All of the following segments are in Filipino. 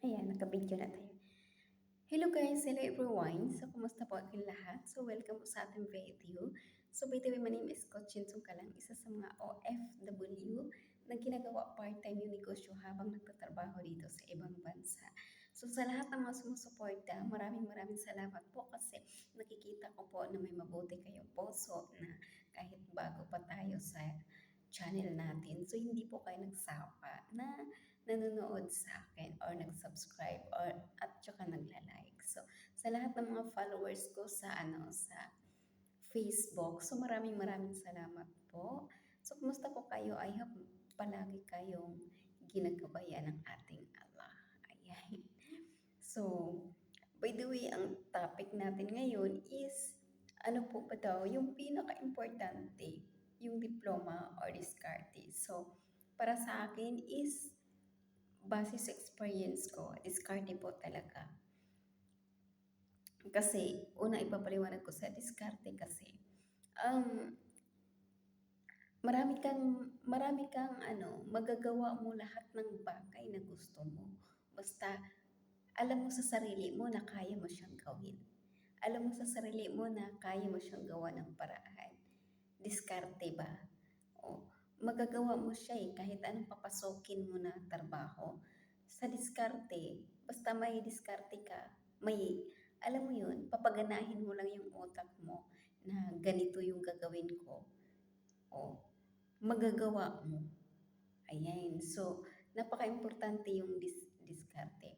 Ayan, naka-video na tayo. Hello guys, hello everyone. So, kumusta po aking lahat? So, welcome po sa ating video. So, by the way, my name is Coach Jinsong Kalang, isa sa mga OFW na ginagawa part-time yung negosyo habang nagtatrabaho dito sa ibang bansa. So, sa lahat ng mga sumusuporta, maraming salamat po kasi nakikita ko po na may mabuti kayong puso na kahit bago pa tayo sa channel natin. So, hindi po kayo nagsapa na nanonood sa akin or nag-subscribe or at saka nagla-like. So, sa lahat ng mga followers ko sa Facebook, so maraming salamat po. So, kumusta po kayo? I hope palagi kayong ginagabayan ng ating Allah. Ayan. So, by the way, ang topic natin ngayon is ano po ba daw yung pinaka-importante, yung diploma or diskarte. So, para sa akin is base sa experience ko, diskarte po talaga. Kasi, una ipapaliwanag ko sa diskarte kasi, um, marami kang magagawa mo lahat ng bagay na gusto mo. Basta, alam mo sa sarili mo na kaya mo siyang gawin. Alam mo sa sarili mo na kaya mo siyang gawa ng paraan. Diskarte ba? O, magagawa mo siya kahit anong papasokin mo na trabaho. Sa diskarte, basta may diskarte ka, alam mo yun, papaganahin mo lang yung utak mo na ganito yung gagawin ko. O, magagawa mo. Ayan. So, napaka-importante yung diskarte.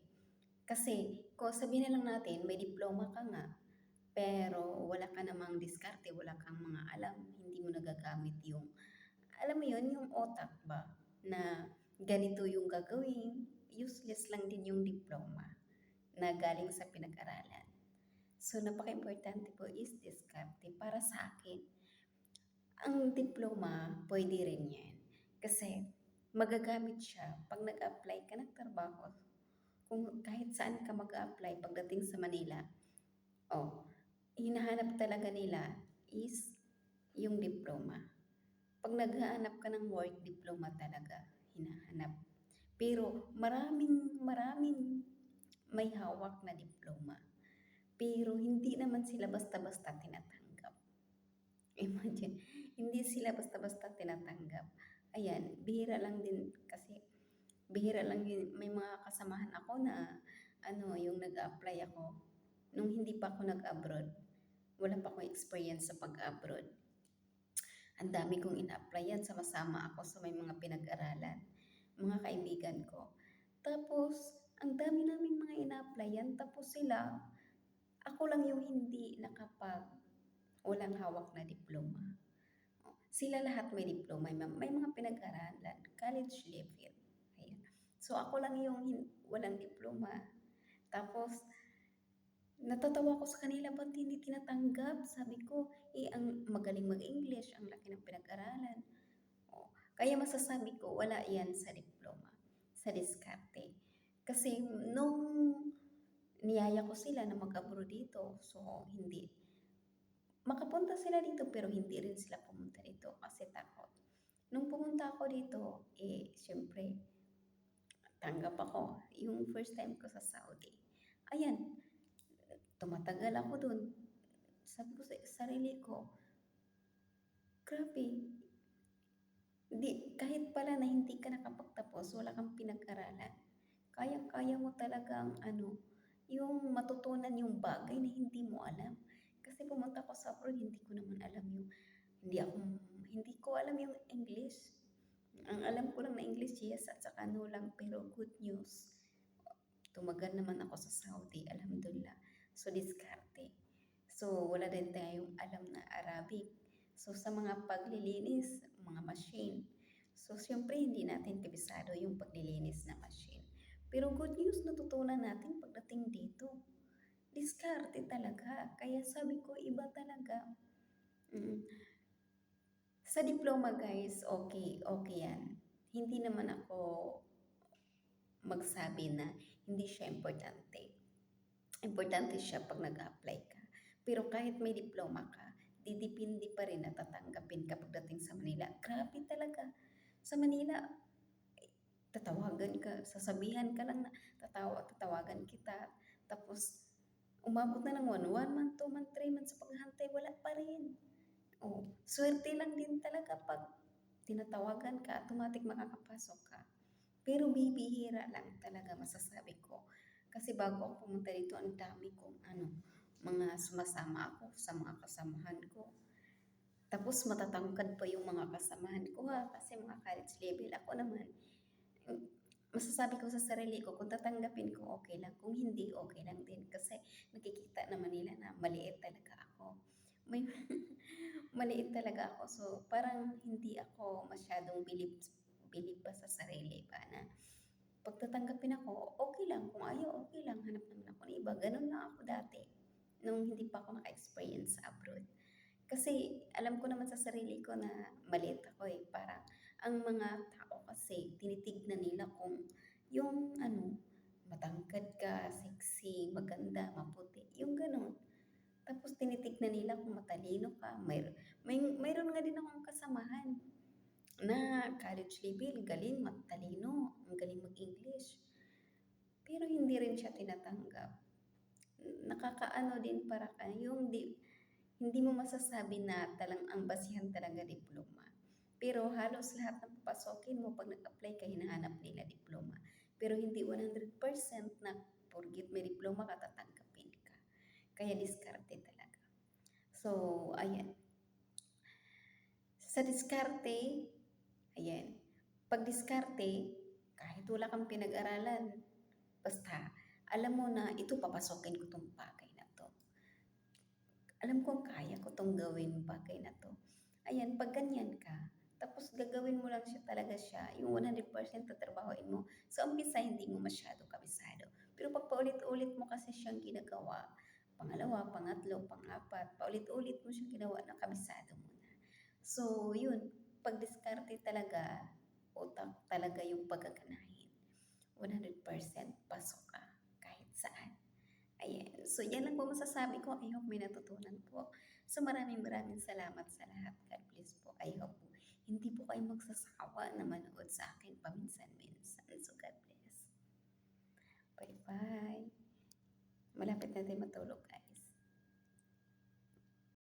Kasi, kung sabihin na lang natin, may diploma ka nga, pero wala ka namang diskarte, wala kang mga alam, hindi mo nagagamit yung, alam mo yun, yung otak ba, na ganito yung gagawin, useless lang din yung diploma na galing sa pinag-aralan. So, napaka-importante po is diskarte para sa akin. Ang diploma, pwede rin yan. Kasi, magagamit siya pag nag-apply ka ng trabaho. Kung kahit saan ka mag-apply pagdating sa Manila, oh, hinahanap talaga nila is yung diploma. Pag naghahanap ka ng work, diploma talaga hinahanap. Pero maraming may hawak na diploma. Pero hindi naman sila basta-basta tinatanggap. Imagine, hindi sila basta-basta tinatanggap. Ayan, bihira lang din kasi, bihira lang din, may mga kasamahan ako na, yung nag-apply ako, nung hindi pa ako nag-abroad, wala pa akong experience sa pag-abroad. Ang dami kong ina-applyan, sama-sama ako sa may mga pinag-aralan, mga kaibigan ko. Tapos, ang dami naming mga ina-applyan, tapos sila, ako lang yung hindi walang hawak na diploma. Sila lahat may diploma, may mga pinag-aralan, college level. Ayan. So, ako lang yung walang diploma. Tapos, natatawa ko sa kanila, ba't hindi tinatanggap? Sabi ko, ang magaling mag-English, ang laki ng pinag-aralan. O, kaya masasabi ko, wala yan sa diploma, sa diskarte. Kasi nung niyaya ko sila na mag-abroad dito, so hindi. Makapunta sila dito pero hindi rin sila pumunta dito kasi takot. Nung pumunta ako dito, syempre, tanggap ako. Yung first time ko sa Saudi. Ayan, tumatagal ako dun. Sabi ko sa sarili ko, grabe, kahit pala na hindi ka nakapagtapos, wala kang pinag-aralan, kayang-kaya mo talagang yung matutunan yung bagay na hindi mo alam. Kasi pumunta ako sa abroad, hindi ko naman alam yung, hindi ko alam yung English. Ang alam ko lang na English, yes, at saka no lang, pero good news. Tumagal naman ako sa Saudi, alhamdulillah. So, diskarte. So, wala din tayong alam na Arabic. So, sa mga paglilinis, mga machine. So, siyempre, hindi natin kabisado yung paglilinis na machine. Pero good news, natutunan natin pagdating dito. Diskarte talaga. Kaya sabi ko, iba talaga. Sa diploma, guys, okay yan. Hindi naman ako magsabi na hindi siya importante. Importante siya pag nag-apply ka. Pero kahit may diploma ka, didepende pa rin na tatanggapin ka pagdating sa Manila. Grabe talaga. Sa Manila, tatawagan ka, sasabihan ka lang na tatawagan kita, tapos umabot na ng 1 month, 2 month, 3 months sa paghahantay, wala pa rin. Oh, swerte lang din talaga 'pag tinatawagan ka, automatic makakapasok ka. Pero bibihira lang talaga masasabi ko. Kasi bago ako pumunta dito, ang dami kong mga sumasama ako sa mga kasamahan ko. Tapos matatangkad pa yung mga kasamahan ko ha, kasi mga college level. Ako naman, mm, masasabi ko sa sarili ko, kung tatanggapin ko, okay lang. Kung hindi, okay lang din. Kasi nakikita naman nila na maliit talaga ako. May maliit talaga ako. So, parang hindi ako masyadong bilib pa sa sarili ba na pag tatanggapin ako, okay lang. Kung ayaw, okay lang. Hanap naman ako ng iba. Ganun lang ako dati. Nung hindi pa ako naka-experience sa abroad. Kasi alam ko naman sa sarili ko na maliit ako eh. Parang ang mga tao kasi tinitignan nila kung yung matangkad ka, sexy, maganda, maputi, yung ganun. Tapos tinitignan nila kung matalino ka. Mayroon nga din akong kasamahan na college level, galing, matalino, ang galing mag-English. Pero hindi rin siya tinatanggap. Nakakaano din para ka, hindi mo masasabi na ang basihan talaga diploma. Pero halos lahat ng papasokin mo pag nag-apply ka, hinahanap nila diploma. Pero hindi 100% na porgit may diploma ka, tatanggapin ka. Kaya diskarte talaga. So, ayan. Sa diskarte, ayan. Pag diskarte, kahit wala kang pinag-aralan, basta alam mo na ito papasokin ko tong bagay na to. Alam kong kaya ko tong gawin bagay na to. Ayan, pag ganyan ka, tapos gagawin mo lang siya talaga siya, yung 100% tatrabahoin mo. Sa umpisa, hindi mo masyado kabisado. Pero pag paulit-ulit mo kasi siyang ginagawa, pangalawa, pangatlo, pangapat, paulit-ulit mo siyang ginawa, na kabisado mo na. So, yun, pag diskarte talaga, utak talaga yung pagkaganahin. 100% pasok ka kahit saan. Ayan. So, yan lang po masasabi ko. I hope may natutunan po. So, maraming salamat sa lahat. God bless po. I hope po, hindi po kayo magsasawa na manood sa akin paminsan-minsan. So, God bless. Bye-bye. Malapit na tayo matulog.